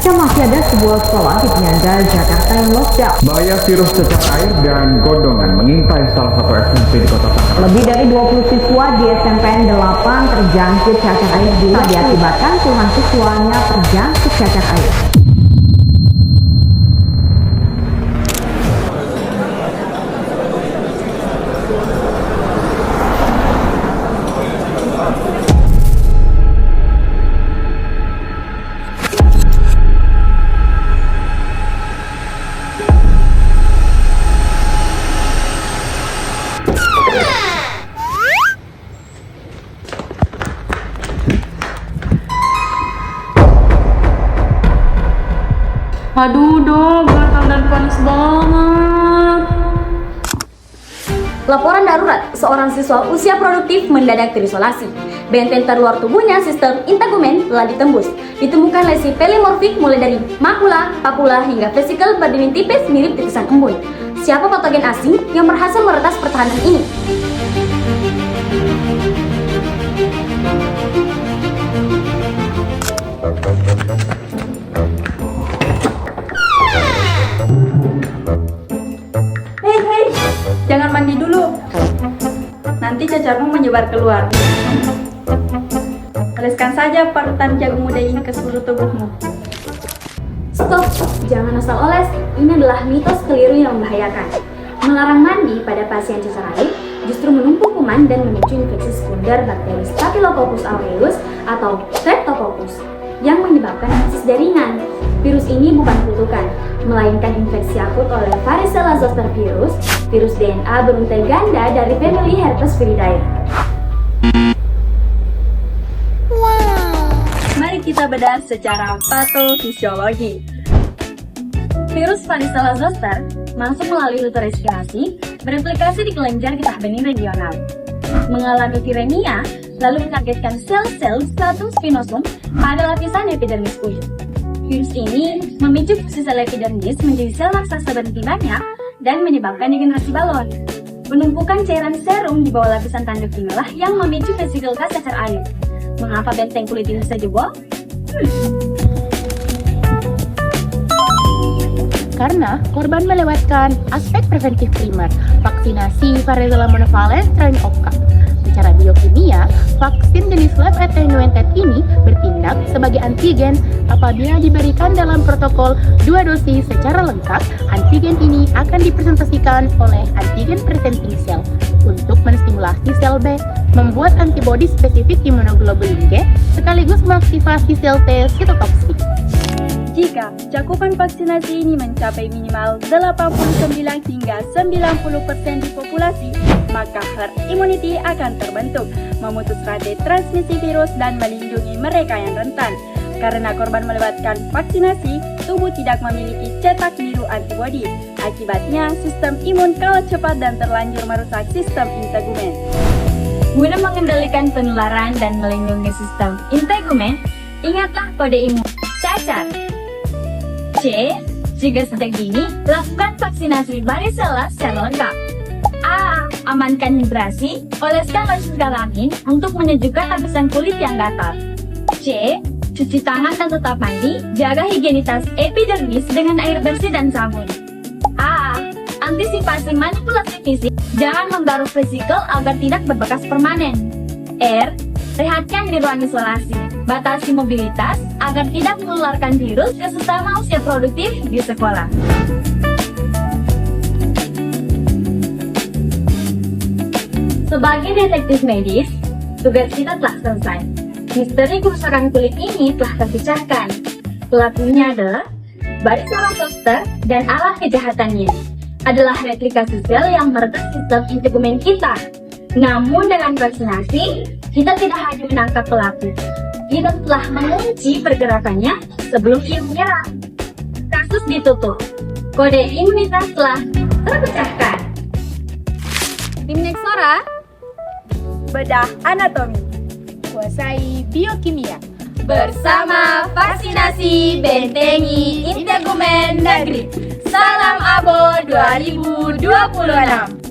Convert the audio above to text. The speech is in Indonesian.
jika masih ada sebuah sekolah di penyangga Jakarta yang lockdown. Bahaya virus cacar air dan gondongan mengintai salah satu SMP di Kota Tangerang. Lebih dari 20 siswa di SMPN 8 terjangkit cacar air juga diakibatkan puluhan siswanya terjangkit cacar air. Aduh dong, gatal dan panas banget. Laporan darurat, seorang siswa usia produktif mendadak terisolasi. Benteng terluar tubuhnya sistem integumen telah ditembus. Ditemukan lesi polimorfik mulai dari makula, papula hingga vesikel berdinding tipis mirip titisan embun. Siapa patogen asing yang berhasil meretas pertahanan ini? Hei, jangan mandi dulu. Nanti cacarmu menyebar keluar. Oleskan saja parutan jagung muda ini ke seluruh tubuhmu. Stop, jangan asal oles. Ini adalah mitos keliru yang membahayakan. Melarang mandi pada pasien cacar air justru menumpuk kuman dan memicu infeksi sekunder bakteri Staphylococcus aureus atau Streptococcus yang menyebabkan sepsis ringan. Virus ini bukan kutukan, melainkan infeksi akut oleh Varicella zoster virus, virus DNA beruntai ganda dari famili Herpesviridae. Mari kita bedah secara patofisiologi. Virus Varicella zoster masuk melalui rute respirasi, bereplikasi di kelenjar getah bening regional, mengalami viremia, lalu menargetkan sel-sel stratum spinosum pada lapisan epidermis kulit. Virus ini memicu fungsi sel epidermis menjadi sel raksasa berhenti banyak dan menyebabkan degenerasi balon. Penumpukan cairan serum di bawah lapisan tanduk inilah yang memicu vesikultas cacar air. Mengapa benteng kulit ini bisa jebol? Karena korban melewatkan aspek preventif primer, vaksinasi varicella monovalent strain OPCA. Secara biokimia, vaksin jenis lab attenuated ini bertindak sebagai antigen. Apabila diberikan dalam protokol 2 dosis secara lengkap, antigen ini akan dipresentasikan oleh antigen presenting cell untuk menstimulasi sel B, membuat antibodi spesifik imunoglobulin G, sekaligus mengaktifasi sel T sitotoksik. Jika cakupan vaksinasi ini mencapai minimal 89 hingga 90% di populasi, maka herd immunity akan terbentuk, memutus rantai transmisi virus dan melindungi mereka yang rentan. Karena korban melewatkan vaksinasi, tubuh tidak memiliki cetak biru antibodi. Akibatnya, sistem imun kalah cepat dan terlanjur merusak sistem integumen. Guna mengendalikan penularan dan melindungi sistem integumen, ingatlah kode imun cacar. C. Jika sejak dini, lakukan vaksinasi varicella secara lengkap. A. Amankan hidrasi, oleskan lotion kalamin untuk menyejukkan lapisan kulit yang gatal. C. Cuci tangan dan tetap mandi, jaga higienitas epidermis dengan air bersih dan sabun. A. Antisipasi manipulasi fisik, jangan menggaruk vesikel agar tidak berbekas permanen. R. Rehatkan di ruang isolasi, batasi mobilitas agar tidak menularkan virus ke sesama usia produktif di sekolah. Sebagai detektif medis, tugas kita telah selesai. Misteri kerusakan kulit ini telah terpecahkan. Pelakunya adalah Varicella zoster dan alat kejahatannya adalah replikasi sel yang meretas sistem integumen kita. Namun dengan vaksinasi, kita tidak hanya menangkap pelaku, kita telah mengunci pergerakannya sebelum ia menyerang. Kasus ditutup. Kode imunitas telah terpecahkan. Tim Nexora, bedah anatomi, kuasai biokimia. Bersama vaksinasi bentengi integumen negeri. Salam Abo 2026.